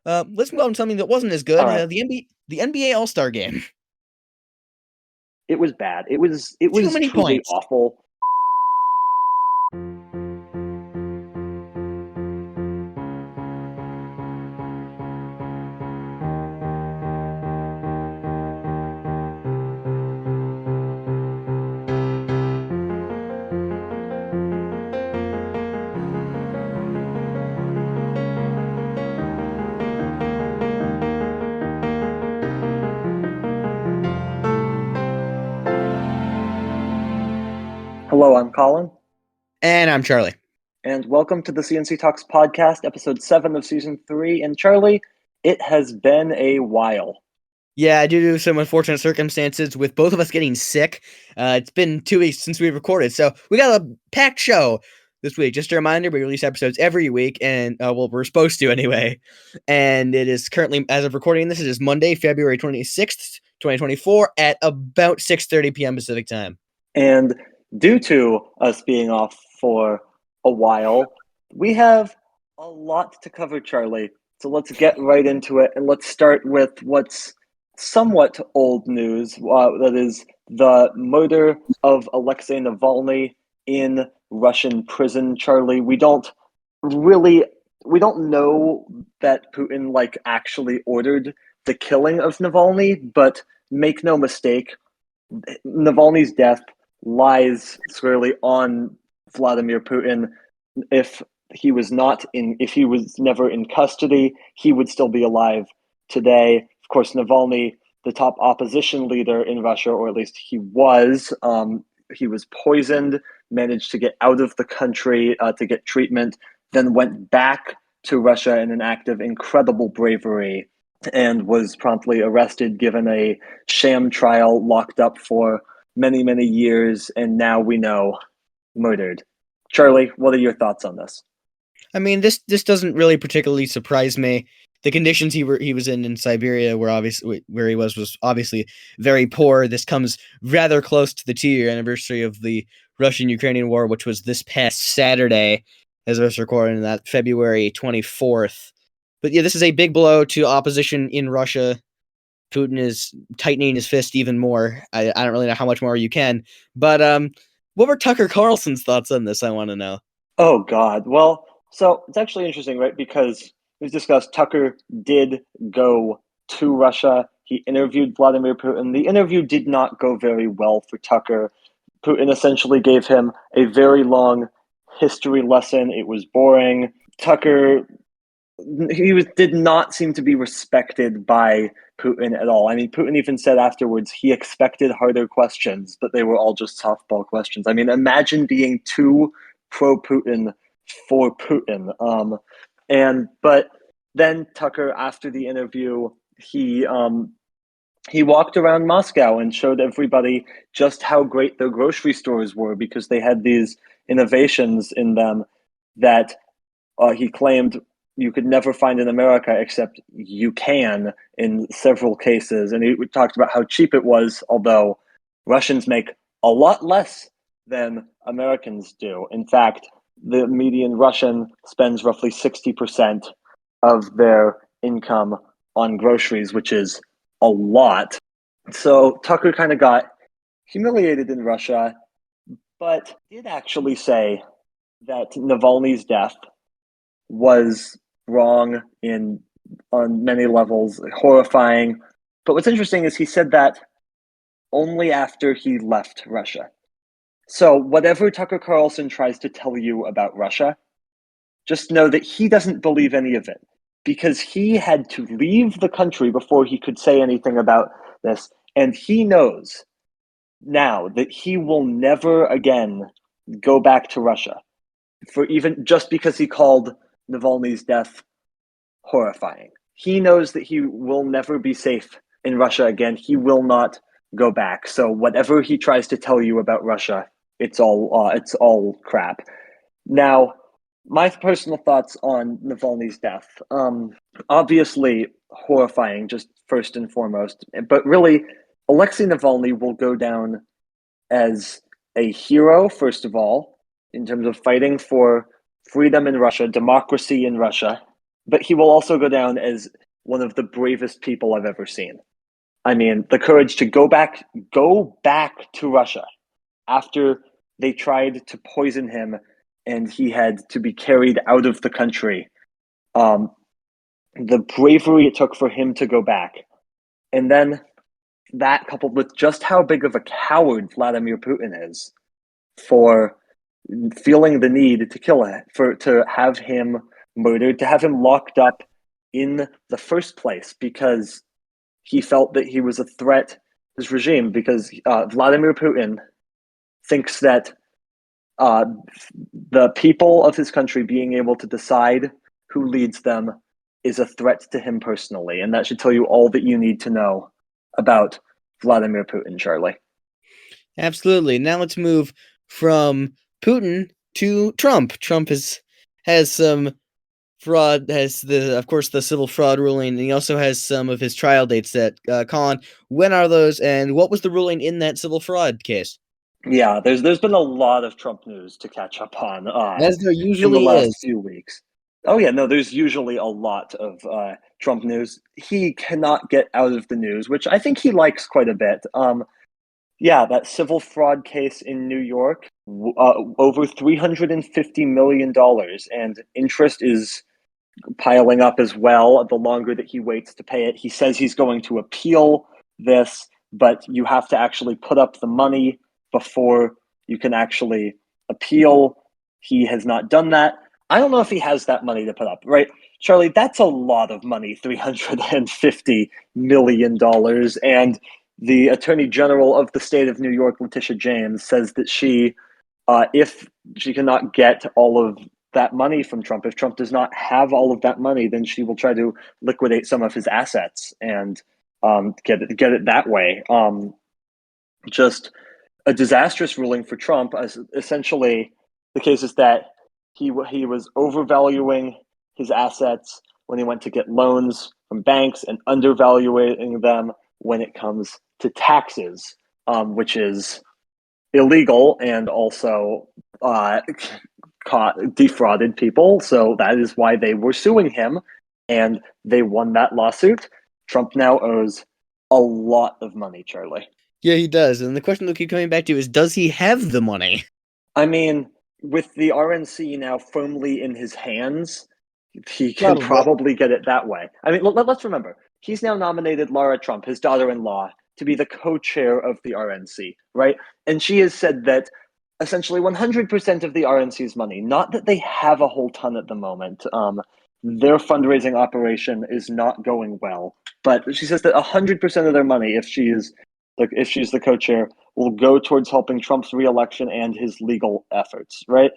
Let's move on to something that wasn't as good. All right. The NBA All-Star Game. It was bad. It Too was many truly points. awful. Hello, I'm Colin, And I'm Charlie. and welcome to the C&C Talks podcast, episode 7 of season 3. And Charlie, it has been a while. Yeah, due to some unfortunate circumstances with both of us getting sick, it's been 2 weeks since we recorded, so we got a packed show this week. Just a reminder, we release episodes every week, and well, we're supposed to anyway. And it is currently, as of recording this, it is Monday, February 26th, 2024, at about 6:30 p.m. Pacific time. And due to us being off for a while, we have a lot to cover, Charlie. So let's get right into it, and let's start with what's somewhat old news. That is the murder of Alexei Navalny in Russian prison, Charlie. Really, we don't know that Putin actually ordered the killing of Navalny, but make no mistake, Navalny's death lies squarely on Vladimir Putin. If if he was never in custody, he would still be alive today. Of course, Navalny, the top opposition leader in Russia, or at least he was poisoned, managed to get out of the country to get treatment, then went back to Russia in an act of incredible bravery and was promptly arrested, given a sham trial, locked up for many, many years, and now we know murdered. Charlie, what are your thoughts on this? I mean, this doesn't really particularly surprise me. The conditions he was in Siberia, where he was obviously very poor. This comes rather close to the 2 year anniversary of the Russian-Ukrainian war, which was this past Saturday, as I was recording that February 24th. But yeah, this is a big blow to opposition in Russia. Putin is tightening his fist even more. I don't really know how much more you can, but what were Tucker Carlson's thoughts on this? I want to know. Oh God. Well, so it's actually interesting, right? Because we've discussed Tucker did go to Russia. He interviewed Vladimir Putin. The interview did not go very well for Tucker. Putin essentially gave him a very long history lesson. It was boring. Tucker did not seem to be respected by Putin at all. I mean, Putin even said afterwards he expected harder questions, but they were all just softball questions. I mean, imagine being too pro Putin for Putin. But then Tucker, after the interview, he walked around Moscow and showed everybody just how great their grocery stores were, because they had these innovations in them that he claimed you could never find in America, except you can in several cases. And he talked about how cheap it was, although Russians make a lot less than Americans do. In fact, the median Russian spends roughly 60% of their income on groceries, which is a lot. So Tucker kind of got humiliated in Russia, but did actually say that Navalny's death was wrong in on many levels, horrifying. But what's interesting is he said that only after he left Russia. So whatever Tucker Carlson tries to tell you about Russia, just know that he doesn't believe any of it, because he had to leave the country before he could say anything about this. And he knows now that he will never again go back to Russia, for even just because he called Navalny's death horrifying. He knows that he will never be safe in Russia again. He will not go back. So whatever he tries to tell you about Russia, it's all crap. Now, my personal thoughts on Navalny's death. Obviously horrifying, just first and foremost. But really, Alexei Navalny will go down as a hero, first of all, in terms of fighting for freedom in Russia, democracy in Russia. but he will also go down as one of the bravest people I've ever seen. I mean, the courage to go back to Russia after they tried to poison him and he had to be carried out of the country. The bravery it took for him to go back. And then that coupled with just how big of a coward Vladimir Putin is for feeling the need to kill him, to have him murdered, to have him locked up in the first place because he felt that he was a threat to his regime, because Vladimir Putin thinks that the people of his country being able to decide who leads them is a threat to him personally. And that should tell you all that you need to know about Vladimir Putin, Charlie. Absolutely. Now let's move from Putin to Trump. Trump has some fraud, has of course the civil fraud ruling, and he also has some of his trial dates that Colin, when are those, and what was the ruling in that civil fraud case? Yeah, there's been a lot of Trump news to catch up on As there in the usually last is. few weeks. Oh yeah, no, there's usually a lot of Trump news. He cannot get out of the news, which I think he likes quite a bit. Yeah, that civil fraud case in New York, over $350 million, and interest is piling up as well the longer that he waits to pay it. He says he's going to appeal this, but you have to actually put up the money before you can actually appeal. He has not done that. I don't know if he has that money to put up, right? Charlie, that's a lot of money, $350 million. And the Attorney General of the state of New York, Letitia James, says that if she cannot get all of that money from Trump, if Trump does not have all of that money, then she will try to liquidate some of his assets and get it that way. Just a disastrous ruling for Trump. As essentially, the case is that he was overvaluing his assets when he went to get loans from banks and undervaluing them when it comes to taxes, which is illegal and also defrauded people. So that is why they were suing him, and they won that lawsuit. Trump now owes a lot of money, Charlie. Yeah, he does. And the question they'll keep coming back to is, does he have the money? I mean, with the RNC now firmly in his hands, he can probably get it that way. I mean, let's remember, he's now nominated Lara Trump, his daughter-in-law, to be the co-chair of the RNC, right? And she has said that essentially 100% of the RNC's money, not that they have a whole ton at the moment, their fundraising operation is not going well, but she says that 100% of their money, if she's the co-chair, will go towards helping Trump's reelection and his legal efforts, right?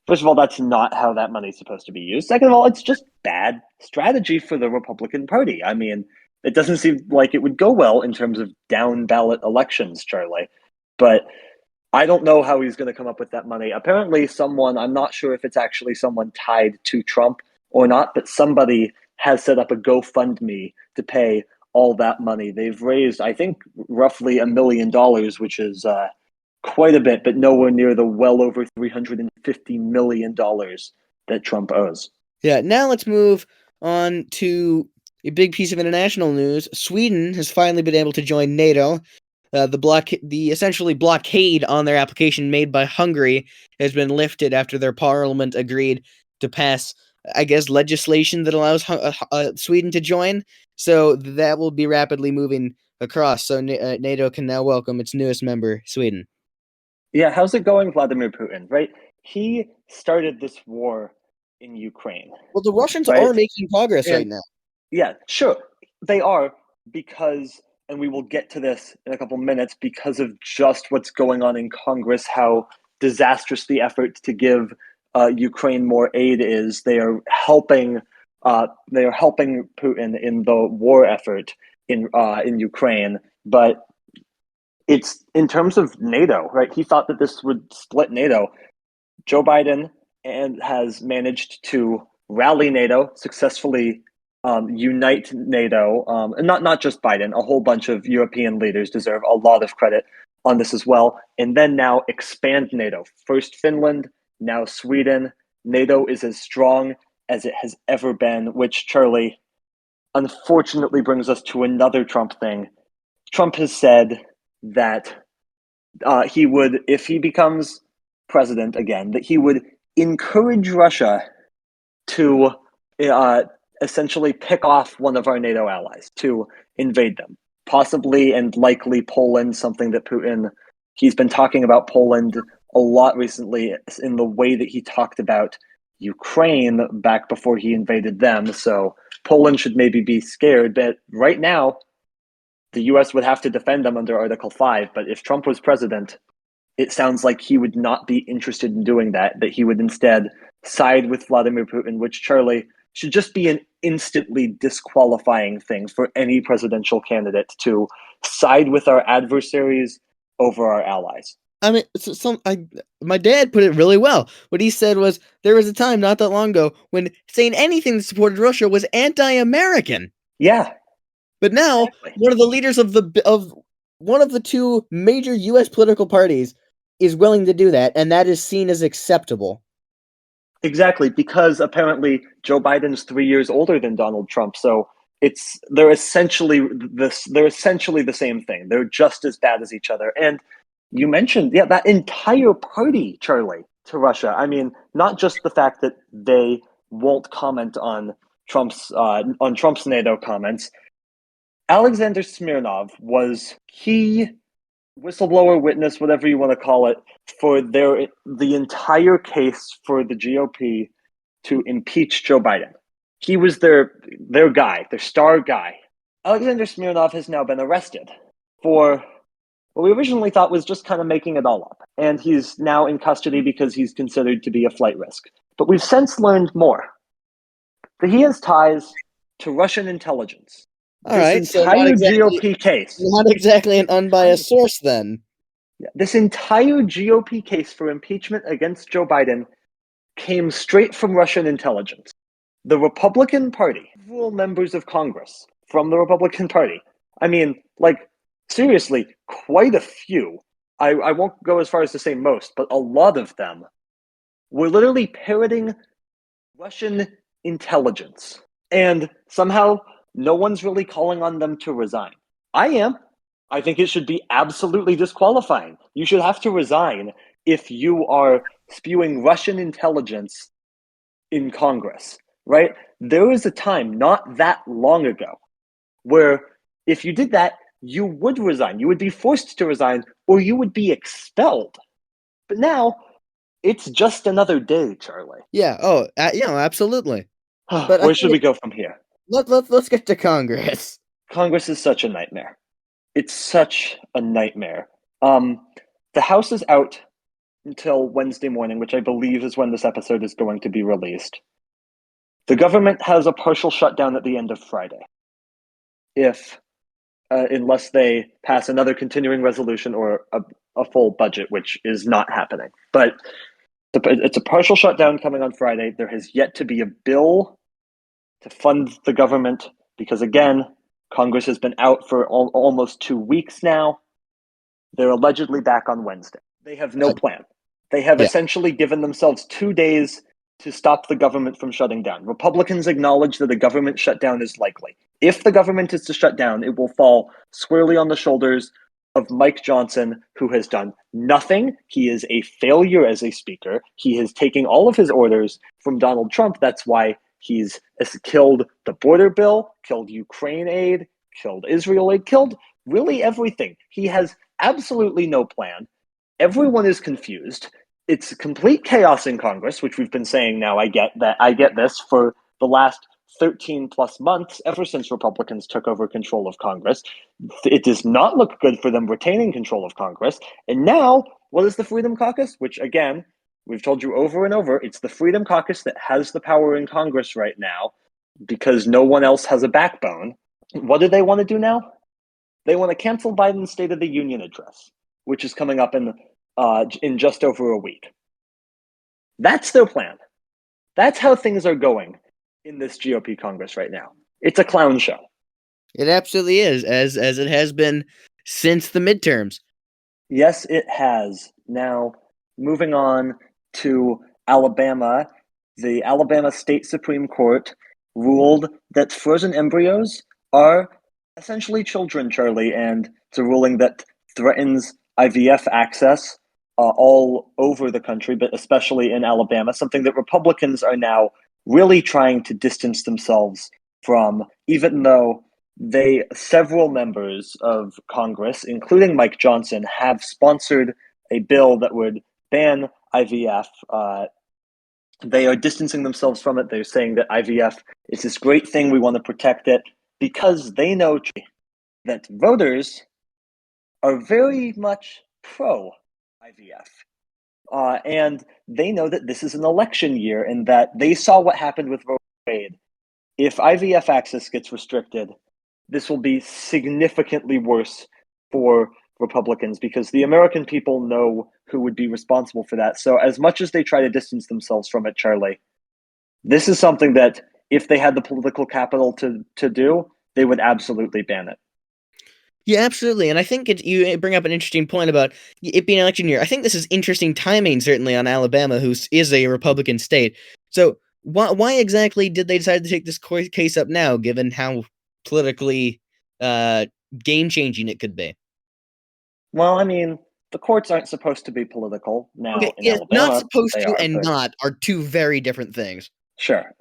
First of all, that's not how that money is supposed to be used. Second of all, it's just bad strategy for the Republican Party. I mean, it doesn't seem like it would go well in terms of down ballot elections, Charlie. But I don't know how he's going to come up with that money. Apparently, I'm not sure if it's actually someone tied to Trump or not, but somebody has set up a GoFundMe to pay all that money. They've raised, I think, roughly $1 million, which is quite a bit, but nowhere near the well over $350 million that Trump owes. Yeah, now let's move on to a big piece of international news. Sweden has finally been able to join NATO. The essentially blockade on their application made by Hungary has been lifted after their parliament agreed to pass, I guess, legislation that allows Sweden to join. So that will be rapidly moving across. So NATO can now welcome its newest member, Sweden. Yeah, how's it going, Vladimir Putin? Right, he started this war in Ukraine. Well, the Russians Right, are making progress right and now. yeah, sure, they are, because, and we will get to this in a couple minutes, because of just what's going on in Congress, how disastrous the effort to give Ukraine more aid is. They are helping. They are helping Putin in the war effort in Ukraine, but it's in terms of NATO, right? He thought that this would split NATO. Joe Biden has managed to rally NATO, successfully unite NATO, and not just Biden. A whole bunch of European leaders deserve a lot of credit on this as well. And then now expand NATO. First Finland, now Sweden. NATO is as strong as it has ever been, which, Charlie, unfortunately brings us to another Trump thing. Trump has said that he would, if he becomes president again, that he would encourage Russia to essentially pick off one of our NATO allies, to invade them, possibly and likely Poland, something that he's been talking about Poland a lot recently in the way that he talked about Ukraine back before he invaded them. So Poland should maybe be scared, but right now, the US would have to defend them under Article 5. But if Trump was president, it sounds like he would not be interested in doing that he would instead side with Vladimir Putin, which, Charlie, should just be an instantly disqualifying thing for any presidential candidate to side with our adversaries over our allies. I mean, my dad put it really well. What he said was, there was a time not that long ago when saying anything that supported Russia was anti-American. Yeah. But now, exactly. One of the leaders of one of the two major U.S. political parties is willing to do that, and that is seen as acceptable. Exactly, because apparently Joe Biden's 3 years older than Donald Trump, so they're essentially the same thing. They're just as bad as each other. And you mentioned, that entire party, Charlie, to Russia. I mean, not just the fact that they won't comment on Trump's NATO comments. Alexander Smirnov was key whistleblower, witness, whatever you want to call it, for the entire case for the GOP to impeach Joe Biden. He was their guy, their star guy. Alexander Smirnov has now been arrested for what we originally thought was just kind of making it all up. And he's now in custody because he's considered to be a flight risk. But we've since learned more. That he has ties to Russian intelligence. All right, so GOP case. Not exactly an unbiased source, then. This entire GOP case for impeachment against Joe Biden came straight from Russian intelligence. The Republican Party, several members of Congress from the Republican Party, I mean, seriously, quite a few. I won't go as far as to say most, but a lot of them were literally parroting Russian intelligence. And somehow no one's really calling on them to resign. I am. I think it should be absolutely disqualifying. You should have to resign if you are spewing Russian intelligence in Congress, right? There was a time not that long ago where if you did that, you would resign. You would be forced to resign or you would be expelled. But now it's just another day, Charlie. Yeah. Oh, absolutely. But where should we go from here? Let's get to Congress. Congress is such a nightmare. It's such a nightmare. The House is out until Wednesday morning, which I believe is when this episode is going to be released. The government has a partial shutdown at the end of Friday, unless they pass another continuing resolution or a full budget, which is not happening. But it's a partial shutdown coming on Friday. There has yet to be a bill to fund the government because, again, Congress has been out for almost 2 weeks now. They're allegedly back on Wednesday. They have no plan. They have essentially given themselves 2 days to stop the government from shutting down. Republicans acknowledge that a government shutdown is likely. If the government is to shut down, it will fall squarely on the shoulders of Mike Johnson, who has done nothing. He is a failure as a speaker. He is taking all of his orders from Donald Trump. That's why he's killed the border bill, killed Ukraine aid, killed Israel aid, killed really everything. He has absolutely no plan. Everyone is confused. It's complete chaos in Congress, which we've been saying now. I get this for the last 13 plus months, ever since Republicans took over control of Congress. It does not look good for them retaining control of Congress. And now, what is the Freedom Caucus? Which, again, we've told you over and over, it's the Freedom Caucus that has the power in Congress right now because no one else has a backbone. What do they want to do now? They want to cancel Biden's State of the Union address, which is coming up in just over a week. That's their plan. That's how things are going in this GOP Congress right now. It's a clown show. It absolutely is, as it has been since the midterms. Yes, it has. Now, moving on to Alabama, the Alabama State Supreme Court ruled that frozen embryos are essentially children, Charlie, and it's a ruling that threatens IVF access all over the country, but especially in Alabama, something that Republicans are now really trying to distance themselves from, even though several members of Congress, including Mike Johnson, have sponsored a bill that would ban IVF. They are distancing themselves from it. They're saying that IVF is this great thing. We want to protect it because they know that voters are very much pro IVF. And they know that this is an election year and that they saw what happened with Roe v. Wade. If IVF access gets restricted, this will be significantly worse for Republicans because the American people know who would be responsible for that. So as much as they try to distance themselves from it, Charlie, this is something that if they had the political capital to do, they would absolutely ban it. Yeah, absolutely. And I think you bring up an interesting point about it being election year. I think this is interesting timing, certainly, on Alabama, who is a Republican state. So why exactly did they decide to take this case up now, given how politically game-changing it could be? Well, I mean, the courts aren't supposed to be political now Okay, in yes, Alabama. not supposed They to are, and but not are two very different things. sure.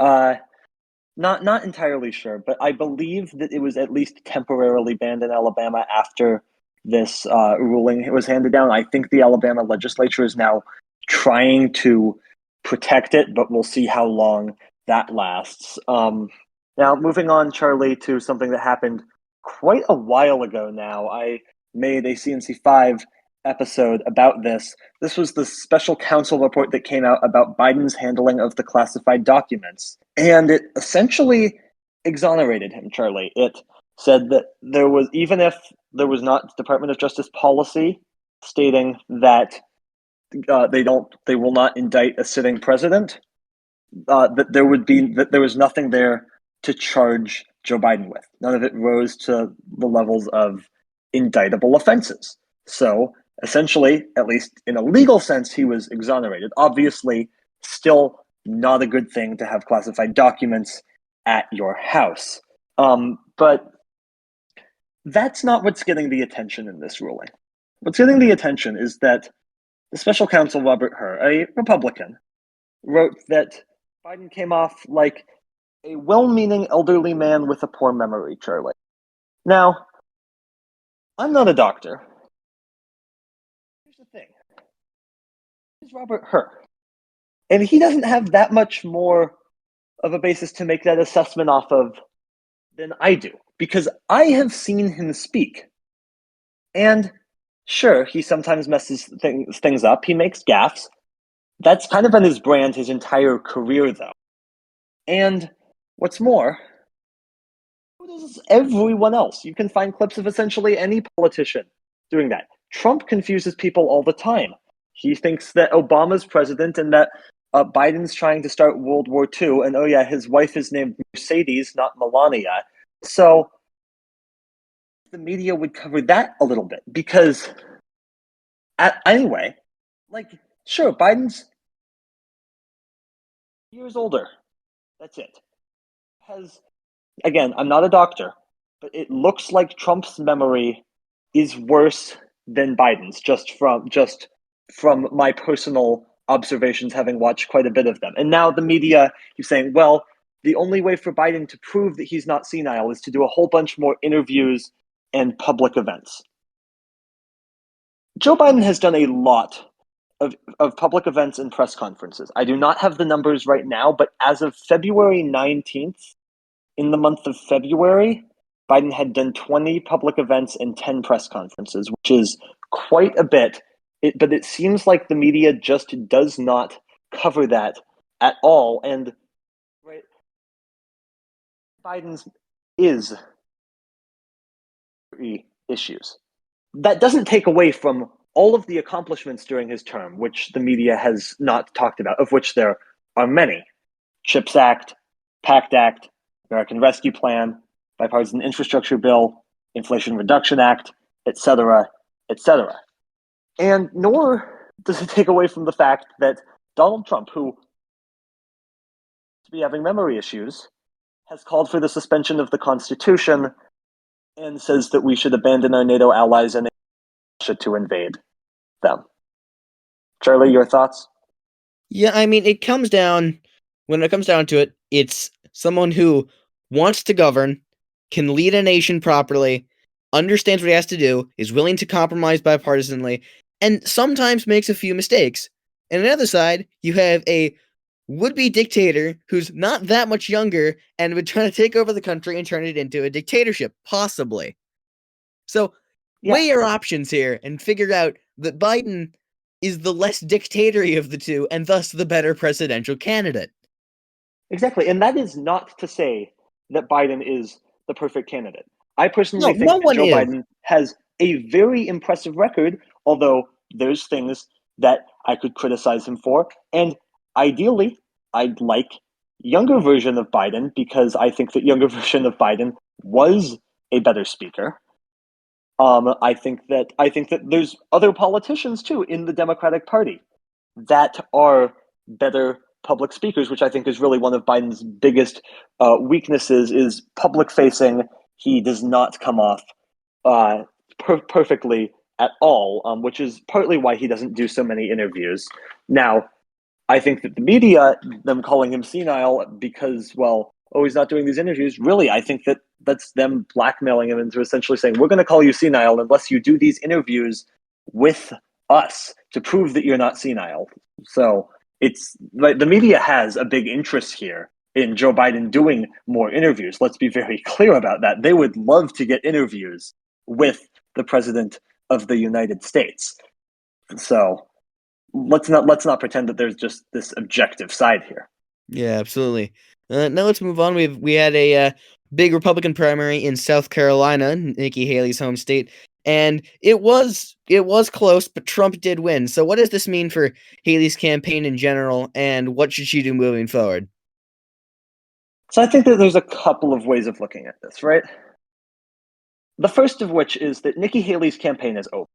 Not entirely sure, but I believe that it was at least temporarily banned in Alabama after this ruling was handed down. I think the Alabama legislature is now trying to protect it, but we'll see how long that lasts. Now, moving on, Charlie, to something that happened quite a while ago now. I made a C&C 5 episode about this. This was the special counsel report that came out about Biden's handling of the classified documents. And it essentially exonerated him, Charlie. It said that even if there was not Department of Justice policy stating that they will not indict a sitting president, that there was nothing there to charge Joe Biden with. None of it rose to the levels of indictable offenses. So essentially, at least in a legal sense, he was exonerated. Obviously, still not a good thing to have classified documents at your house. But that's not what's getting the attention in this ruling. What's getting the attention is that the special counsel, Robert Hur, a Republican, wrote that Biden came off like a well-meaning elderly man with a poor memory, Charlie. Now, I'm not a doctor. Here's the thing. Here's Robert Hur. And he doesn't have that much more of a basis to make that assessment off of than I do, because I have seen him speak. And sure, he sometimes messes things up. He makes gaffes. That's kind of been his brand his entire career, though. And what's more, so does everyone else. You can find clips of essentially any politician doing that. Trump confuses people all the time. He thinks that Obama's president and that Biden's trying to start World War II, and oh yeah, his wife is named Mercedes, not Melania. So the media would cover that a little bit because, anyway, like, sure, Biden's years older. That's it. Again, I'm not a doctor, but it looks like Trump's memory is worse than Biden's, just from my personal observations, having watched quite a bit of them. And now the media keeps saying, well, the only way for Biden to prove that he's not senile is to do a whole bunch more interviews and public events. Joe Biden has done a lot of public events and press conferences. I do not have the numbers right now, but as of February 19th, in the month of February, Biden had done 20 public events and 10 press conferences, which is quite a bit. But it seems like the media just does not cover that at all. And right, Biden's is issues. That doesn't take away from all of the accomplishments during his term, which the media has not talked about, of which there are many. CHIPS Act, PACT Act, American Rescue Plan, Bipartisan Infrastructure Bill, Inflation Reduction Act, etc., etc. And nor does it take away from the fact that Donald Trump, who to be having memory issues, has called for the suspension of the Constitution and says that we should abandon our NATO allies and Russia to invade them. Charlie, your thoughts? Yeah, I mean, when it comes down to it, it's someone who wants to govern, can lead a nation properly, understands what he has to do, is willing to compromise bipartisanly, and sometimes makes a few mistakes. And on the other side, you have a would-be dictator who's not that much younger and would try to take over the country and turn it into a dictatorship, possibly. So weigh your options here and figure out that Biden is the less dictatorial of the two and thus the better presidential candidate. Exactly. And that is not to say that Biden is the perfect candidate. I personally think No that one Joe is. Biden has a very impressive record, although there's things that I could criticize him for. And ideally, I'd like younger version of Biden because I think that younger version of Biden was a better speaker. I think that there's other politicians too in the Democratic Party that are better public speakers, which I think is really one of Biden's biggest weaknesses. Is public facing. He does not come off perfectly at all, which is partly why he doesn't do so many interviews. Now, I think that the media, them calling him senile because, well, oh, he's not doing these interviews. Really, I think that that's them blackmailing him into essentially saying, we're going to call you senile unless you do these interviews with us to prove that you're not senile. So it's like the media has a big interest here in Joe Biden doing more interviews. Let's be very clear about that. They would love to get interviews with the president of the United States. So let's not pretend that there's just this objective side here. Yeah, absolutely. Now let's move on. We had a big Republican primary in South Carolina, Nikki Haley's home state, and it was close, but Trump did win. So what does this mean for Haley's campaign in general, and what should she do moving forward? So I think that there's a couple of ways of looking at this, right? The first of which is that Nikki Haley's campaign is over.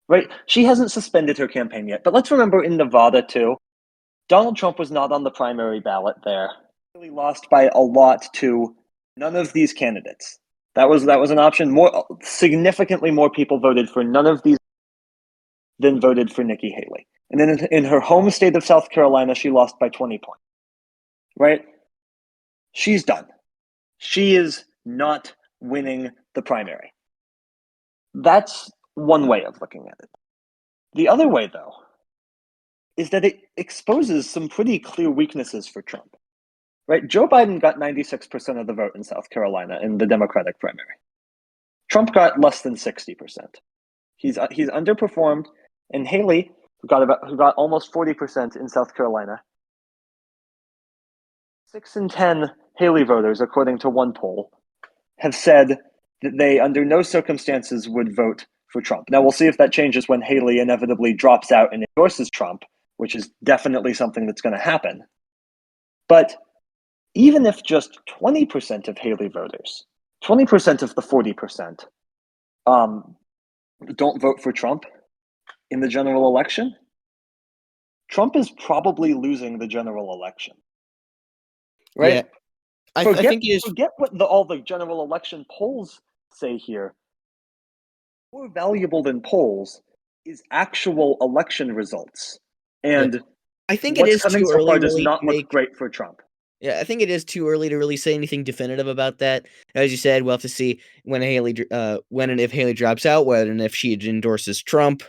Right? She hasn't suspended her campaign yet. But let's remember in Nevada too, Donald Trump was not on the primary ballot there. He really lost by a lot to none of these candidates. That was an option. Significantly more people voted for none of these than voted for Nikki Haley. And then in her home state of South Carolina, she lost by 20 points. Right? She's done. She is not winning the primary. That's one way of looking at it. The other way, though, is that it exposes some pretty clear weaknesses for Trump. Right? Joe Biden got 96% of the vote in South Carolina in the Democratic primary. Trump got less than 60%. He's underperformed, and Haley, who got almost 40% in South Carolina, 6 in 10 Haley voters, according to one poll, have said that they, under no circumstances, would vote for Trump. Now, we'll see if that changes when Haley inevitably drops out and endorses Trump, which is definitely something that's going to happen. But even if just 20% of Haley voters, 20% of the 40%, don't vote for Trump in the general election, Trump is probably losing the general election. Right? Yeah, I think it is. Forget what all the general election polls say here. More valuable than polls is actual election results. And Yeah, I think it what's is coming too so early far to does really not look make. great for Trump. Yeah, I think it is too early to really say anything definitive about that. As you said, we'll have to see when when and if Haley drops out, whether and if she endorses Trump.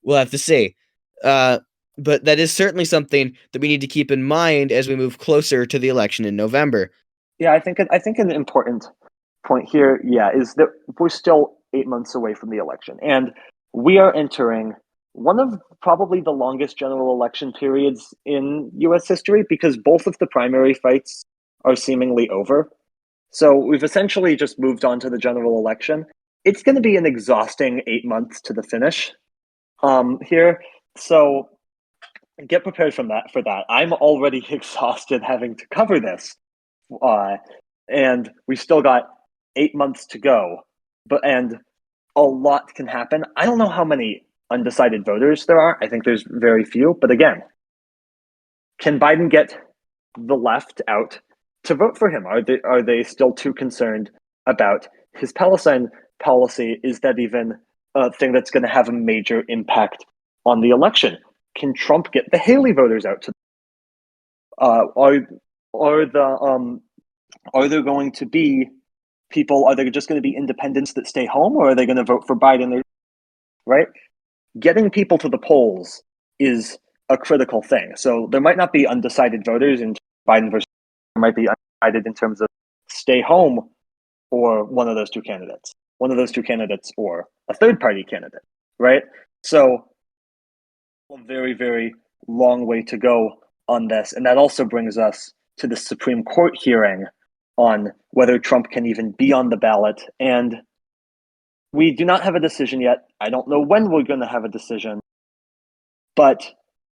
We'll have to see. But that is certainly something that we need to keep in mind as we move closer to the election in November. Yeah, I think an important point here, is that we're still 8 months away from the election, and we are entering one of probably the longest general election periods in U.S. history because both of the primary fights are seemingly over. So we've essentially just moved on to the general election. It's going to be an exhausting 8 months to the finish here. So get prepared for that. I'm already exhausted having to cover this. And we still got 8 months to go, and a lot can happen. I don't know how many undecided voters there are. I think there's very few. But again, can Biden get the left out to vote for him? Are they still too concerned about his Palestine policy? Is that even a thing that's going to have a major impact on the election? Can Trump get the Haley voters out to? Are the are there going to be people? Are there just going to be independents that stay home, or are they going to vote for Biden? Right? Getting people to the polls is a critical thing. So there might not be undecided voters in Biden versus there might be undecided in terms of stay home or one of those two candidates, or a third party candidate, right? So a very, very long way to go on this. And that also brings us to the Supreme Court hearing on whether Trump can even be on the ballot. And we do not have a decision yet. I don't know when we're going to have a decision, but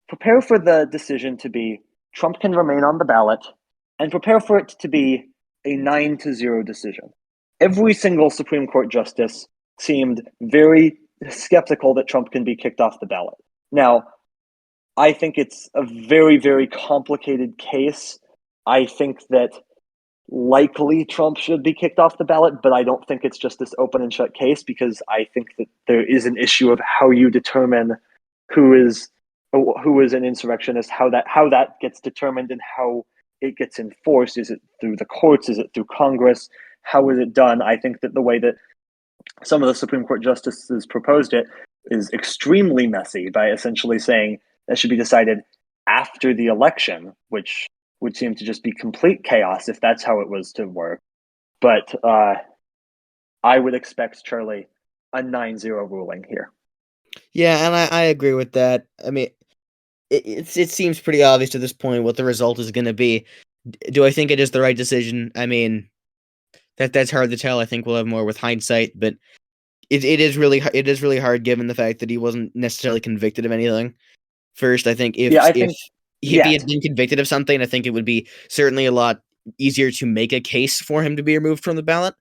prepare for the decision to be Trump can remain on the ballot, and prepare for it to be a 9-0 decision. Every single Supreme Court justice seemed very skeptical that Trump can be kicked off the ballot. Now, I think it's a very, very complicated case. I think that likely Trump should be kicked off the ballot, but I don't think it's just this open and shut case, because I think that there is an issue of how you determine who is an insurrectionist, how that gets determined, and how it gets enforced. Is it through the courts? Is it through Congress? How is it done? I think that the way that some of the Supreme Court justices proposed it is extremely messy, by essentially saying that should be decided after the election, which would seem to just be complete chaos if that's how it was to work. But I would expect, Charlie, a 9-0 ruling here. Yeah, and I agree with that. I mean, it seems pretty obvious to this point what the result is going to be. Do I think it is the right decision? I mean, that's hard to tell. I think we'll have more with hindsight, but it is really hard given the fact that he wasn't necessarily convicted of anything. First, I think if Yeah, I if think if he yet. had been convicted of something, I think it would be certainly a lot easier to make a case for him to be removed from the ballot.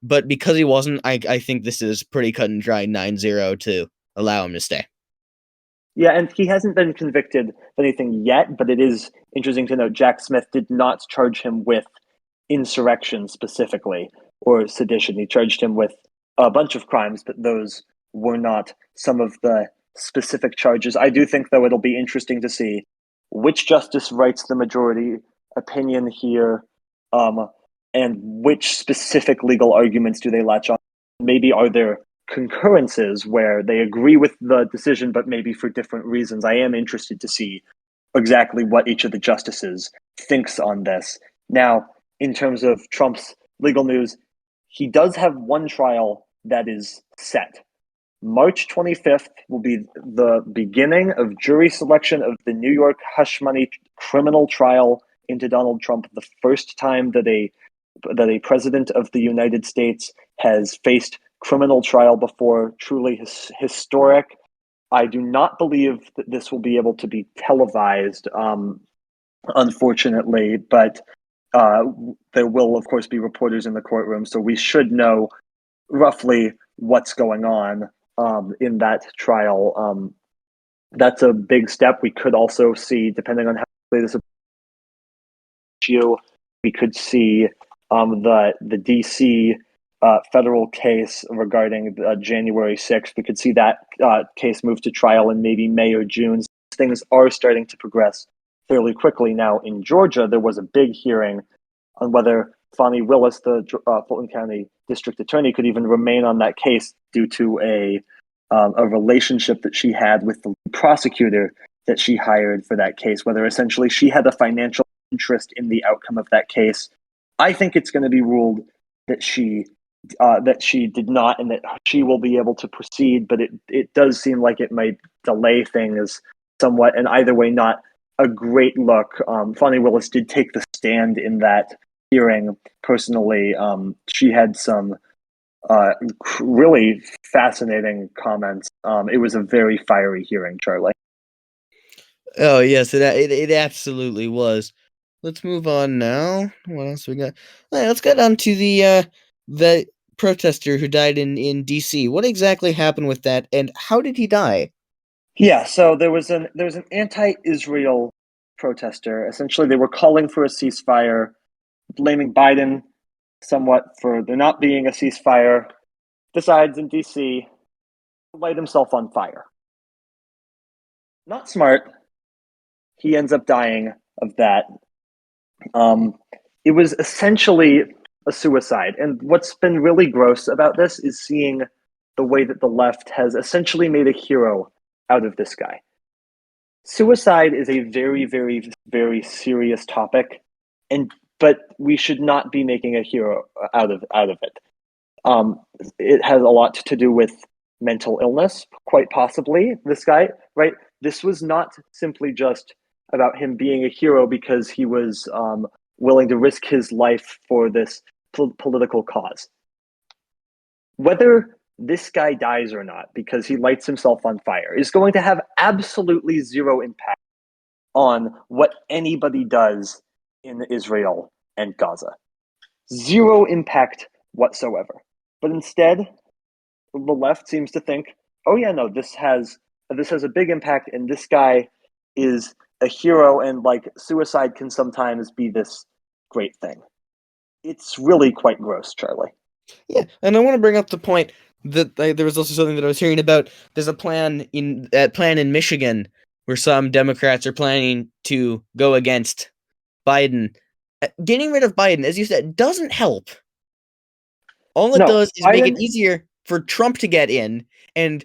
But because he wasn't, I think this is pretty cut and dry 9-0 to allow him to stay. Yeah, and he hasn't been convicted of anything yet, but it is interesting to note Jack Smith did not charge him with insurrection specifically or sedition. He charged him with a bunch of crimes, but those were not some of the specific charges. I do think, though, it'll be interesting to see which justice writes the majority opinion here, and which specific legal arguments do they latch on. Maybe are there concurrences where they agree with the decision, but maybe for different reasons. I am interested to see exactly what each of the justices thinks on this. Now, in terms of Trump's legal news, he does have one trial that is set. March 25th will be the beginning of jury selection of the New York hush money criminal trial into Donald Trump, the first time that a president of the United States has faced criminal trial before. Truly historic. I do not believe that this will be able to be televised, unfortunately, but there will, of course, be reporters in the courtroom, so we should know roughly what's going on in that trial. That's a big step. We could also see, depending on how this issue, we could see the DC federal case regarding January 6th. We could see that case move to trial in maybe May or June. Things are starting to progress fairly quickly. Now, in Georgia, there was a big hearing on whether Fani Willis, the Fulton County District Attorney, could even remain on that case due to a relationship that she had with the prosecutor that she hired for that case, whether essentially she had a financial interest in the outcome of that case. I think it's going to be ruled that she did not, and that she will be able to proceed, but it does seem like it might delay things somewhat, and either way, not a great look. Fani Willis did take the stand in that hearing personally. She had some really fascinating comments. It was a very fiery hearing, Charlie. Oh yes, it absolutely was. Let's move on now. What else we got? All right, let's get on to the protester who died in DC. What exactly happened with that, and how did he die? Yeah, so there was an anti-Israel protester. Essentially, they were calling for a ceasefire, blaming Biden somewhat for there not being a ceasefire, decides in DC to light himself on fire. Not smart. He ends up dying of that. It was essentially a suicide. And what's been really gross about this is seeing the way that the left has essentially made a hero out of this guy. Suicide is a very, very, very serious topic, but we should not be making a hero out of it. It has a lot to do with mental illness, quite possibly. This guy, right? This was not simply just about him being a hero because he was willing to risk his life for this political cause. Whether this guy dies or not because he lights himself on fire is going to have absolutely zero impact on what anybody does in Israel and Gaza. Zero impact whatsoever. But instead, the left seems to think, oh yeah, no, this has a big impact, and this guy is a hero, and like suicide can sometimes be this great thing. It's really quite gross, Charlie. Yeah, and I want to bring up the point that there was also something that I was hearing about. There's a plan in Michigan where some Democrats are planning to go against Biden. Getting rid of Biden, as you said, doesn't help. All it does is make it easier for Trump to get in. And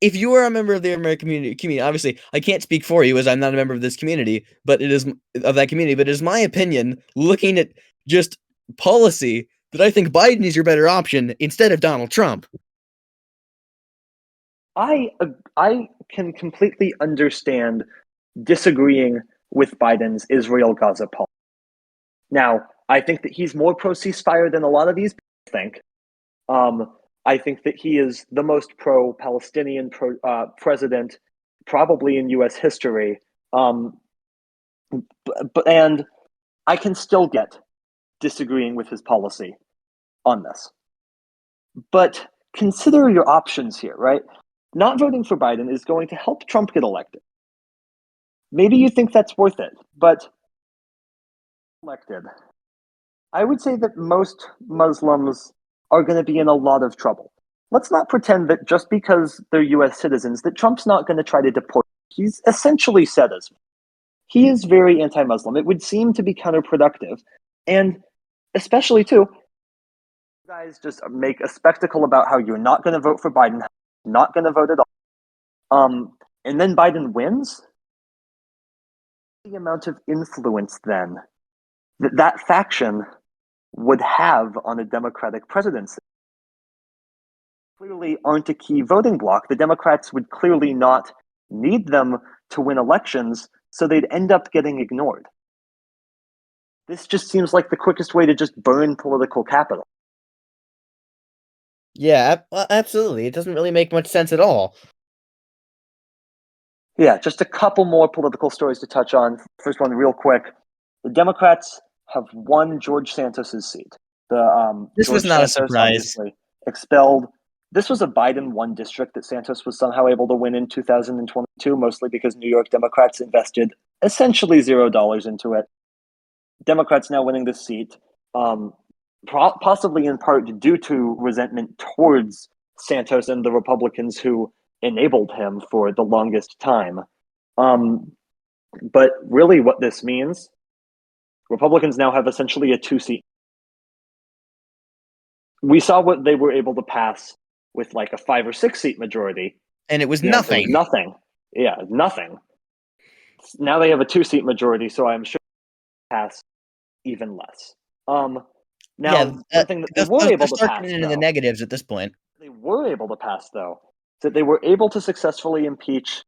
if you are a member of the American community, obviously I can't speak for you as I'm not a member of this community, but it is of that community. But it is my opinion, looking at just policy, that I think Biden is your better option instead of Donald Trump. I can completely understand disagreeing with Biden's Israel-Gaza policy. Now, I think that he's more pro-ceasefire than a lot of these people think. I think that he is the most pro-Palestinian president probably in U.S. history. And I can still get disagreeing with his policy on this. But consider your options here, right? Not voting for Biden is going to help Trump get elected. Maybe you think that's worth it, but elected, I would say that most Muslims are going to be in a lot of trouble. Let's not pretend that just because they're U.S. citizens, that Trump's not going to try to deport them. He's essentially said as much. He is very anti-Muslim. It would seem to be counterproductive. And especially, too, you guys just make a spectacle about how you're not going to vote for Biden, not going to vote at all. And then Biden wins. The amount of influence then that faction would have on a Democratic presidency clearly aren't a key voting bloc. The Democrats would clearly not need them to win elections, so they'd end up getting ignored. This just seems like the quickest way to just burn political capital. Yeah, absolutely. It doesn't really make much sense at all. Yeah, just a couple more political stories to touch on. First one, real quick. The Democrats have won George Santos's seat. This was not a surprise. Obviously expelled. This was a Biden-won district that Santos was somehow able to win in 2022, mostly because New York Democrats invested essentially $0 into it. Democrats now winning this seat, possibly in part due to resentment towards Santos and the Republicans who enabled him for the longest time. But really what this means, Republicans now have essentially a two-seat. We saw what they were able to pass with like a 5 or 6 seat majority. And it was nothing. It was nothing. Yeah, nothing. Now they have a 2-seat majority, so I'm sure they'll pass even less. Now, one thing that they were able to pass, into the negatives at this point. They were able to pass, though, that they were able to successfully impeach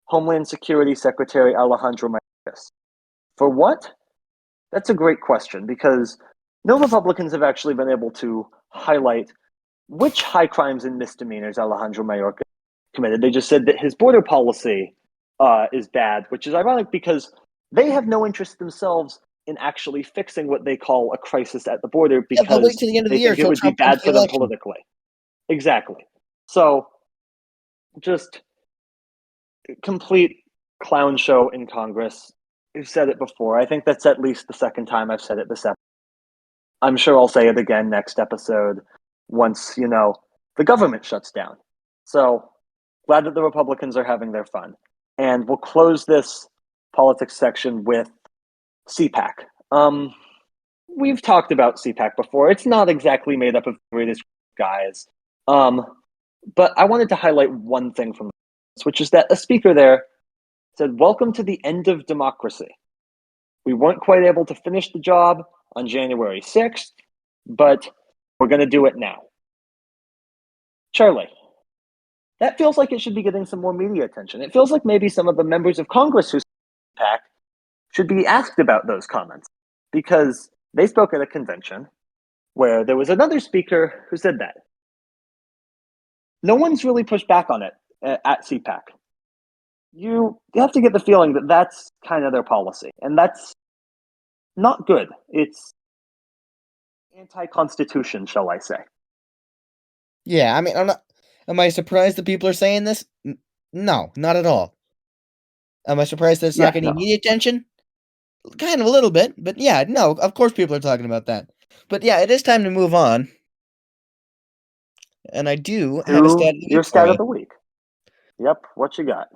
Homeland Security Secretary Alejandro Mayorkas. For what? That's a great question, because no Republicans have actually been able to highlight which high crimes and misdemeanors Alejandro Mayorkas committed. They just said that his border policy is bad, which is ironic because they have no interest themselves in actually fixing what they call a crisis at the border because wait till the end of the year, it would be bad for them politically. Exactly. So, just complete clown show in Congress. I've said it before. I think that's at least the second time I've said it this episode. I'm sure I'll say it again next episode once, the government shuts down. So glad that the Republicans are having their fun. And we'll close this politics section with CPAC. We've talked about CPAC before. It's not exactly made up of the greatest guys. But I wanted to highlight one thing from this, which is that a speaker there said, "Welcome to the end of democracy. We weren't quite able to finish the job on January 6th, but we're going to do it now." Charlie, that feels like it should be getting some more media attention. It feels like maybe some of the members of Congress who CPAC should be asked about those comments, because they spoke at a convention where there was another speaker who said that. No one's really pushed back on it at CPAC. You have to get the feeling that that's kind of their policy, and that's not good. It's anti-constitution, shall I say. Yeah, I mean, am I surprised that people are saying this? No, not at all. Am I surprised that it's not getting media attention? Kind of a little bit, but yeah, no, of course people are talking about that. But yeah, it is time to move on. And I do have a stat of the Your week for stat you. of the week. Yep, what you got?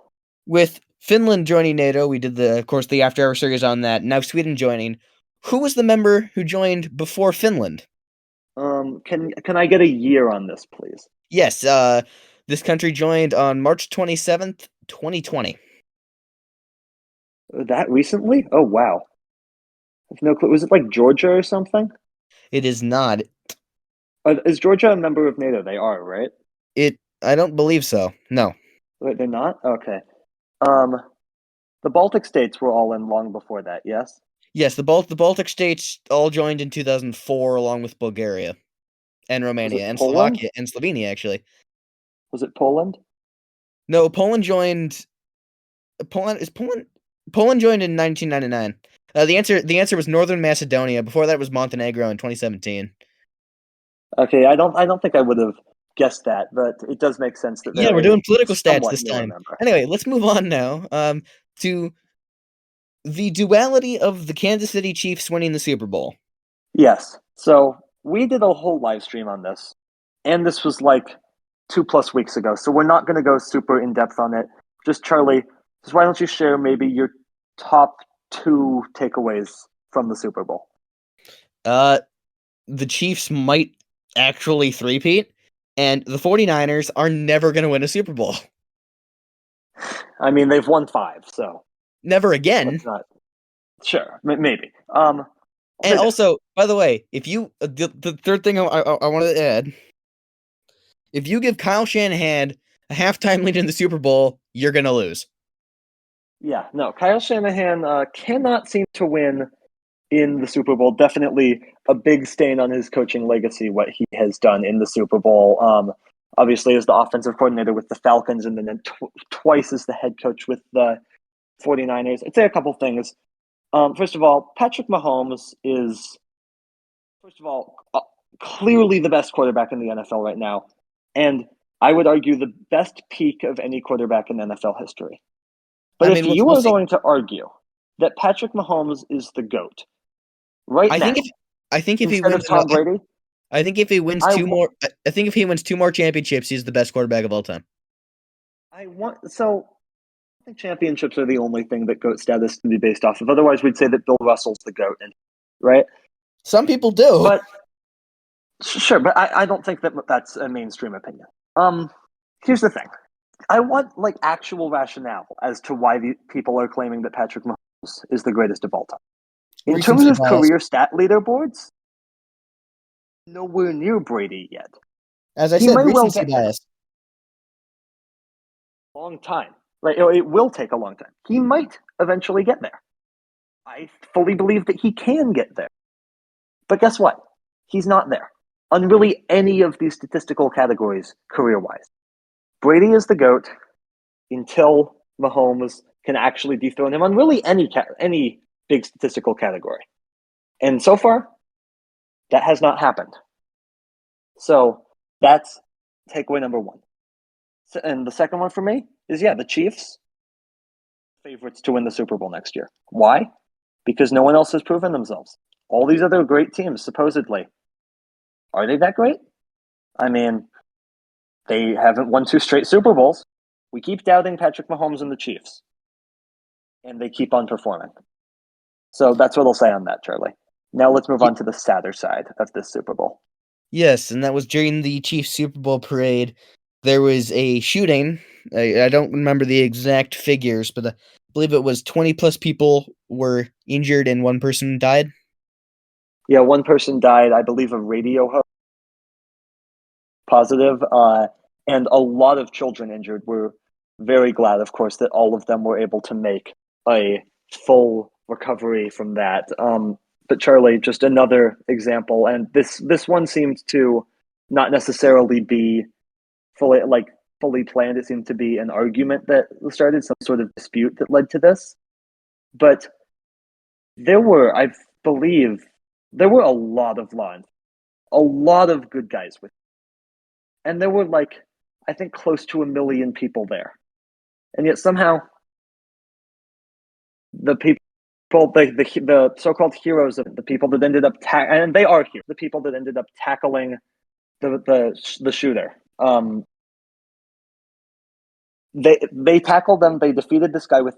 With Finland joining NATO, we did of course, the after-hour series on that. Now Sweden joining. Who was the member who joined before Finland? Can I get a year on this, please? Yes, this country joined on March 27th, 2020. That recently? Oh, wow. I have no clue. Was it like Georgia or something? It is not. Is Georgia a member of NATO? They are, right? I don't believe so. No. Wait, they're not? Okay. The Baltic states were all in long before that, yes? Yes, the Baltic states all joined in 2004 along with Bulgaria and Was Romania it and Poland? Slovakia and Slovenia, actually. Was it Poland? No, Poland joined. Poland joined in 1999. The answer was Northern Macedonia. Before that was Montenegro in 2017. Okay, I don't think I would have guessed that, but it does make sense that Yeah, they're we're a doing political stats somewhat this newer time. member. Anyway, let's move on now to the duality of the Kansas City Chiefs winning the Super Bowl. Yes. So we did a whole live stream on this, and this was like 2+ weeks ago. So we're not going to go super in depth on it. Just Charlie, just why don't you share maybe your top 2 takeaways from the Super Bowl? The Chiefs might actually three-peat, and the 49ers are never going to win a Super Bowl. I mean, they've won 5, so Never again. Sure, maybe. And also, by the way, if you the third thing I wanted to add, if you give Kyle Shanahan a halftime lead in the Super Bowl, you're gonna lose. Yeah, no, Kyle Shanahan cannot seem to win in the Super Bowl. Definitely a big stain on his coaching legacy, what he has done in the Super Bowl. Obviously, as the offensive coordinator with the Falcons, and then twice as the head coach with the 49ers. I'd say a couple things. First of all, Patrick Mahomes is, clearly the best quarterback in the NFL right now. And I would argue the best peak of any quarterback in NFL history. But if you are going to argue that Patrick Mahomes is the GOAT right now, I think if he instead wins of Tom Brady, I think if he wins two more championships, he's the best quarterback of all time. I think championships are the only thing that GOAT status can be based off of. Otherwise, we'd say that Bill Russell's the GOAT, right? Some people do. But sure, but I don't think that that's a mainstream opinion. Here's the thing. I want actual rationale as to why people are claiming that Patrick Mahomes is the greatest of all time. In terms of career stat leaderboards, nowhere near Brady yet. As I said, recency bias. Long time. Right? It will take a long time. He might eventually get there. I fully believe that he can get there. But guess what? He's not there on really any of these statistical categories career-wise. Brady is the GOAT until Mahomes can actually dethrone him on really any big statistical category. And so far, that has not happened. So that's takeaway number 1. And the second one for me is, the Chiefs, favorites to win the Super Bowl next year. Why? Because no one else has proven themselves. All these other great teams, supposedly, are they that great? I mean, they haven't won 2 straight Super Bowls. We keep doubting Patrick Mahomes and the Chiefs, and they keep on performing. So that's what I'll say on that, Charlie. Now let's move on to the sadder side of this Super Bowl. Yes, and that was during the Chiefs Super Bowl parade. There was a shooting. I don't remember the exact figures, but I believe it was 20 plus people were injured and 1 person died. Yeah, 1 person died. I believe a radio host positive, and a lot of children injured. We're very glad, of course, that all of them were able to make a full recovery from that. But Charlie, just another example, and this one seemed to not necessarily be fully planned. It seemed to be an argument that started, some sort of dispute that led to this. But I believe, there were a lot of a lot of good guys with, and there were I think close to 1 million people there, and yet somehow the people, the so-called heroes of the people that ended up and they are here, the people that ended up tackling the shooter. They tackled them. They defeated this guy with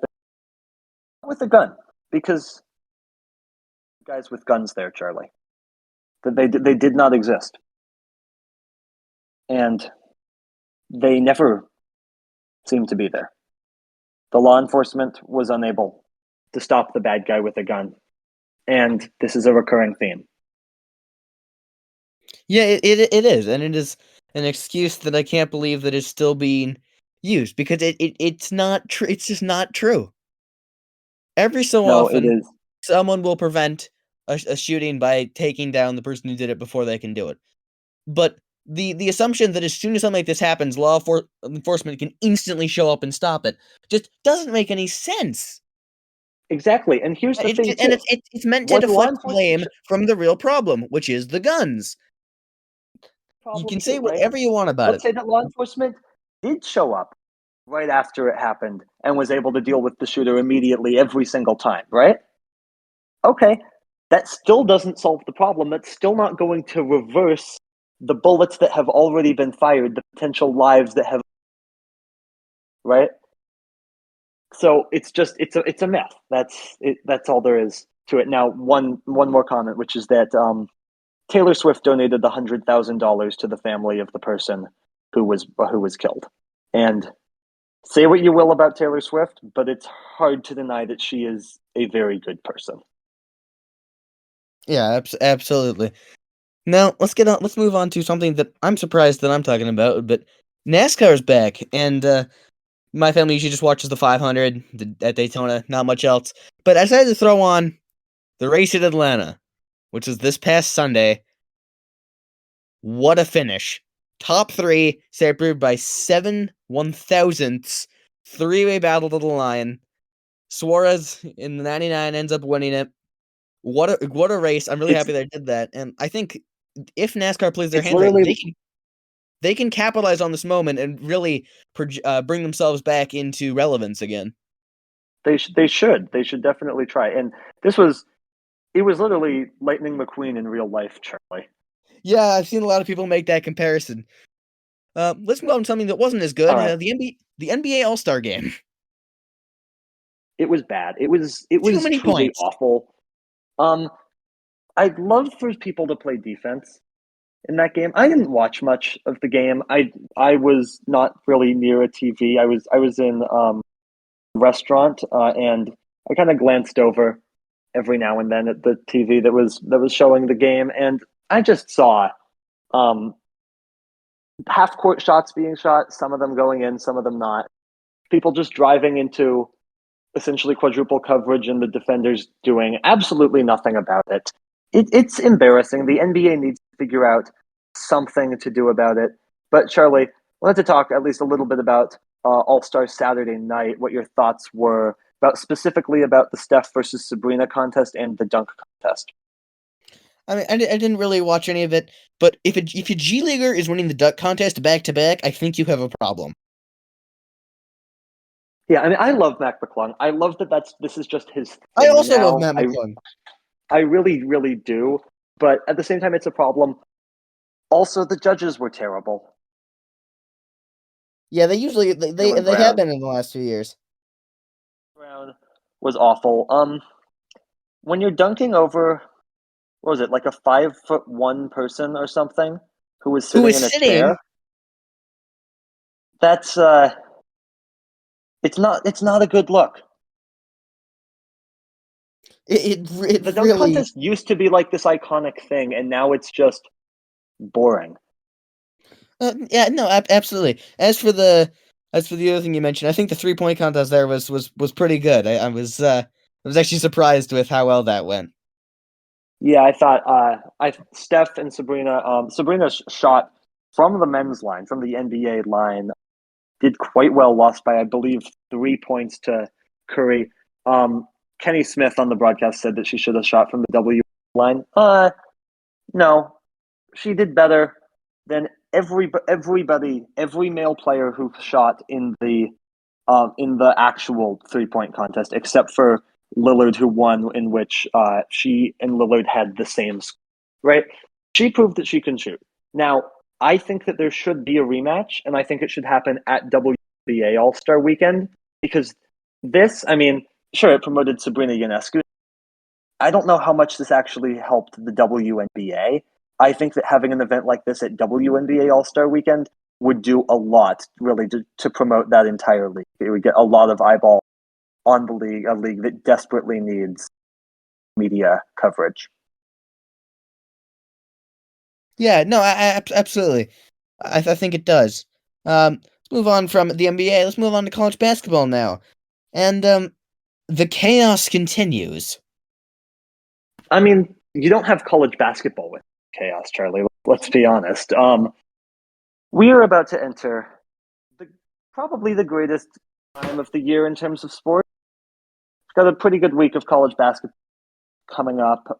a gun, because guys with guns there, Charlie, that they did not exist, and they never seemed to be there. The law enforcement was unable to stop the bad guy with a gun, and this is a recurring theme. Yeah, it is, and it is an excuse that I can't believe that is still being used, because it's not true. It's just not true. Every so No, it often, is. someone will prevent a shooting by taking down the person who did it before they can do it. But the assumption that as soon as something like this happens, enforcement can instantly show up and stop it just doesn't make any sense. Exactly, and here's the thing And too. it's meant to When law deflect enforcement blame from the real problem, which is the guns. You problem can say too, right? whatever you want about Let's it. say that law enforcement did show up right after it happened and was able to deal with the shooter immediately every single time, right? Okay, that still doesn't solve the problem. That's still not going to reverse the bullets that have already been fired, the potential lives that have, right? So it's a myth. That's it. That's all there is to it. Now, one more comment, which is that Taylor Swift donated the $100,000 to the family of the person who was killed. And say what you will about Taylor Swift, but it's hard to deny that she is a very good person. Yeah, absolutely. Now let's move on to something that I'm surprised that I'm talking about. But NASCAR's back, and my family usually just watches the 500 at Daytona, not much else. But I decided to throw on the race at Atlanta, which was this past Sunday. What a finish! Top 3 separated by 7/1000ths, 3-way battle to the line. Suarez in the 99 ends up winning it. What a race! I'm really It's happy they did that, and I think if NASCAR plays their it's hand right, literally they can capitalize on this moment and really bring themselves back into relevance again. they should definitely try. And it was literally Lightning McQueen in real life, Charlie. Yeah, I've seen a lot of people make that comparison. Let's move on to something that wasn't as All good. right, The NBA All-Star Game. it was bad. It Too was many truly points. awful. Um, I'd love for people to play defense in that game. I didn't watch much of the game. I was not really near a TV. I was in a restaurant, and I kind of glanced over every now and then at the TV that was showing the game, and I just saw um, half court shots being shot, some of them going in, some of them not. People just driving into essentially quadruple coverage, and the defenders doing absolutely nothing about it. It's embarrassing. The NBA needs to figure out something to do about it. But Charlie, I wanted to talk at least a little bit about All Star Saturday Night. What your thoughts were specifically about the Steph versus Sabrina contest and the dunk contest. I mean, I didn't really watch any of it, but if a G Leaguer is winning the dunk contest back to back, I think you have a problem. Yeah, I mean, I love Mac McClung. I love that this is just his I thing also love now. Matt McClung. I really, really do. But at the same time, it's a problem. Also, the judges were terrible. Yeah, they usually Jalen they have Brown. been in the last few years. Brown was awful. When you're dunking over, what was it, like a 5'1" person or something who was Who sitting is in a sitting? chair, that's it's not a good look. It The dunk really. contest used to be like this iconic thing, and now it's just boring. Yeah, no, absolutely. As for the other thing you mentioned, I think the 3-point contest there was pretty good. I was actually surprised with how well that went. Yeah, I thought I Steph and Sabrina. Sabrina's shot from the men's line, from the NBA line, did quite well. Lost by, I believe, 3 points to Curry. Kenny Smith on the broadcast said that she should have shot from the W line. No, she did better than every male player who shot in the actual 3-point contest, except for Lillard, who won, in which she and Lillard had the same score, right? She proved that she can shoot. Now, I think that there should be a rematch, and I think it should happen at WNBA All Star Weekend because this, I mean, sure, it promoted Sabrina Ionescu. I don't know how much this actually helped the WNBA. I think that having an event like this at WNBA All Star Weekend would do a lot, really, to promote that entire league. It would get a lot of eyeball on the league, a league that desperately needs media coverage. Yeah, no, absolutely. I think it does. Let's move on from the NBA. Let's move on to college basketball now, and the chaos continues. I mean, you don't have college basketball with chaos, Charlie. Let's be honest. We are about to enter the, probably the greatest time of the year in terms of sports. Got a pretty good week of college basketball coming up,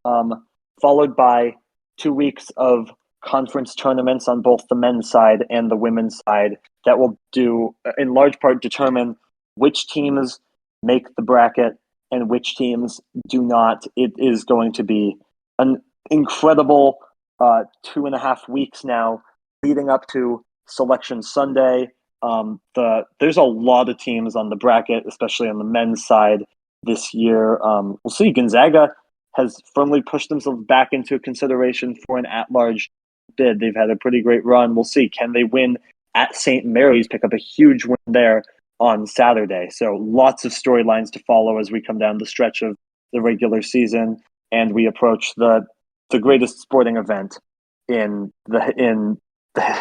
followed by 2 weeks of conference tournaments on both the men's side and the women's side that will do, in large part, determine which teams make the bracket and which teams do not. It is going to be an incredible 2.5 weeks now leading up to Selection Sunday. There's a lot of teams on the bracket, especially on the men's side this year. We'll see. Gonzaga has firmly pushed themselves back into consideration for an at-large bid. They've had a pretty great run. We'll see. Can they win at St. Mary's, pick up a huge win there on Saturday? So lots of storylines to follow as we come down the stretch of the regular season and we approach the greatest sporting event in the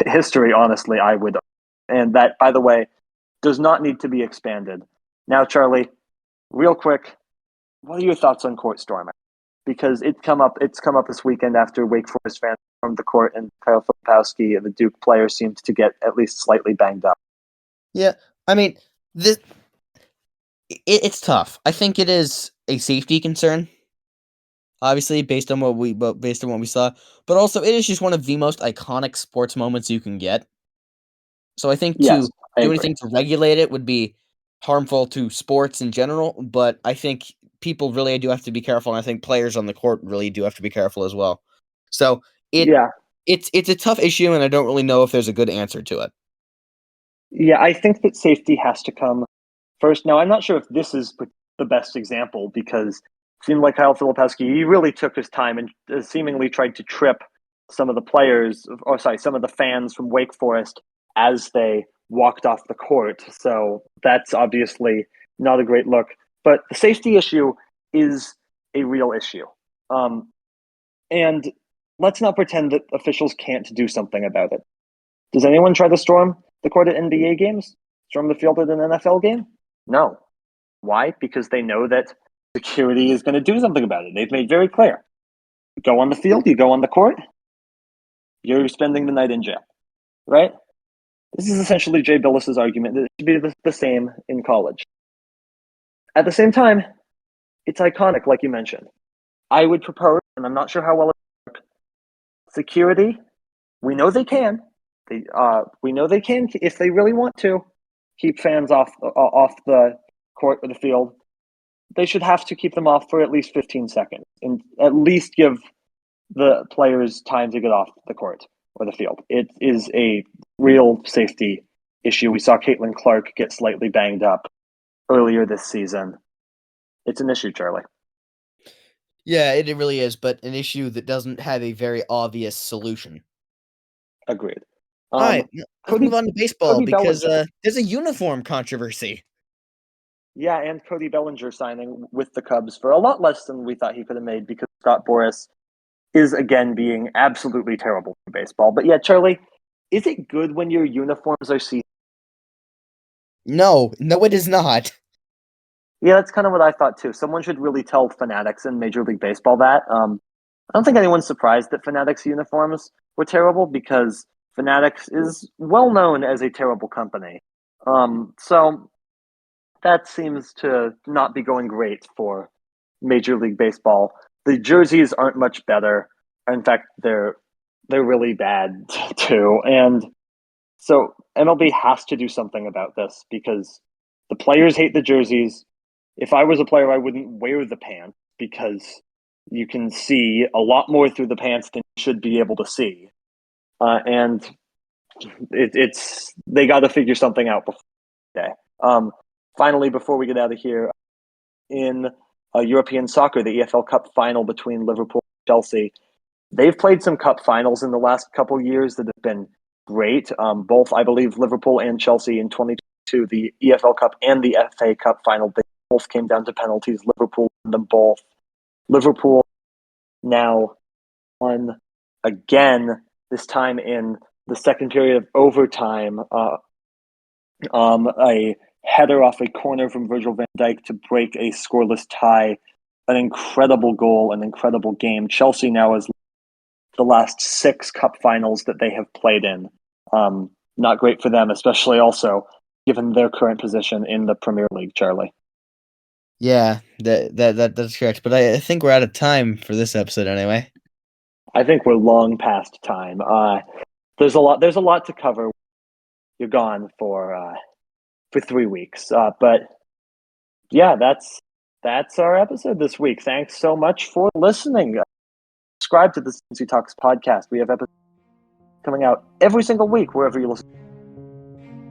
history, honestly, I would. And that, by the way, does not need to be expanded. Now, Charlie, real quick, what are your thoughts on court storming? Because it's come up this weekend after Wake Forest fans stormed the court and Kyle Filipowski and the Duke player seemed to get at least slightly banged up. Yeah, I mean, this it's tough. I think it is a safety concern, obviously, based on what we saw, but also it is just one of the most iconic sports moments you can get. So I think Yes, to I do agree. anything to regulate it would be harmful to sports in general, but I think people really do have to be careful, and I think players on the court really do have to be careful as well. So Yeah, it's a tough issue, and I don't really know if there's a good answer to it. yeah, I think that safety has to come first. Now, I'm not sure if this is the best example because it seemed like Kyle Filipowski, he really took his time and seemingly tried to trip some of the players, or sorry, some of the fans from Wake Forest as they walked off the court. So that's obviously not a great look. But the safety issue is a real issue. And let's not pretend that officials can't do something about it. Does anyone try to storm the court at NBA games? Storm the field at an NFL game? No. Why? Because they know that security is going to do something about it. They've made very clear. You go on the field, you go on the court, you're spending the night in jail, right? This is essentially Jay Billis's argument that it should be the same in college. At the same time, it's iconic, like you mentioned. I would propose, and I'm not sure how well it works, security. We know they can. We know they can if they really want to. keep fans off the court or the field, they should have to keep them off for at least 15 seconds and at least give the players time to get off the court or the field. It is a real safety issue. We saw Caitlin Clark get slightly banged up earlier this season. It's an issue, Charlie. Yeah, it really is, but an issue that doesn't have a very obvious solution. Agreed. All right, let's move on to baseball Cody because Bellinger. there's a uniform controversy. Yeah, and Cody Bellinger signing with the Cubs for a lot less than we thought he could have made because Scott Boras is again being absolutely terrible for baseball. But yeah, Charlie, is it good when your uniforms are seasonal? No, it is not. Yeah, that's kind of what I thought too. Someone should really tell Fanatics in Major League Baseball that. I don't think anyone's surprised that Fanatics uniforms were terrible because Fanatics is well known as a terrible company. So that seems to not be going great for Major League Baseball. The jerseys aren't much better. In fact, they're really bad too. And so MLB has to do something about this because the players hate the jerseys. If I was a player, I wouldn't wear the pants because you can see a lot more through the pants than you should be able to see. And it's they got to figure something out before today. Finally, before we get out of here, in European soccer, the EFL Cup Final between Liverpool and Chelsea, they've played some Cup Finals in the last couple of years that have been great. Both, I believe, Liverpool and Chelsea in 2022, the EFL Cup and the FA Cup Final, they both came down to penalties. Liverpool won them both. Liverpool now won again, this time in the second period of overtime. A header off a corner from Virgil van Dijk to break a scoreless tie. An incredible goal, an incredible game. Chelsea now has the last 6 cup finals that they have played in. Not great for them, especially also given their current position in the Premier League, Charlie. Yeah, that's correct. But I think we're out of time for this episode anyway. I think we're long past time. There's a lot to cover. You're gone for 3 weeks. But yeah, that's our episode this week. Thanks so much for listening. Subscribe to the C&C Talks podcast. We have episodes coming out every single week wherever you listen.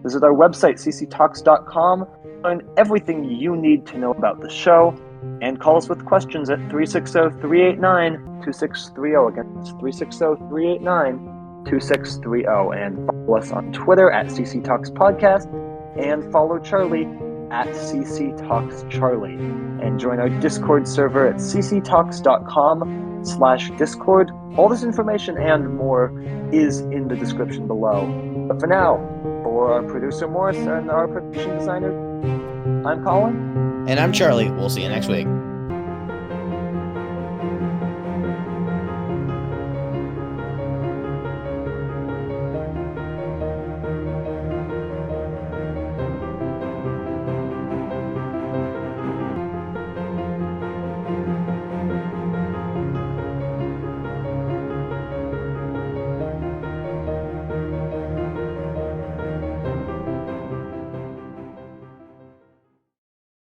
Visit our website, cctalks.com, learn everything you need to know about the show, and call us with questions at 360-389-2630. Again, it's 360-389-2630. And follow us on Twitter at CC Talks Podcast, and follow Charlie at CC Talks Charlie. And join our Discord server at cctalks.com/Discord. All this information and more is in the description below. But for now, for our producer Morris and our production designer, I'm Colin. And I'm Charlie. We'll see you next week.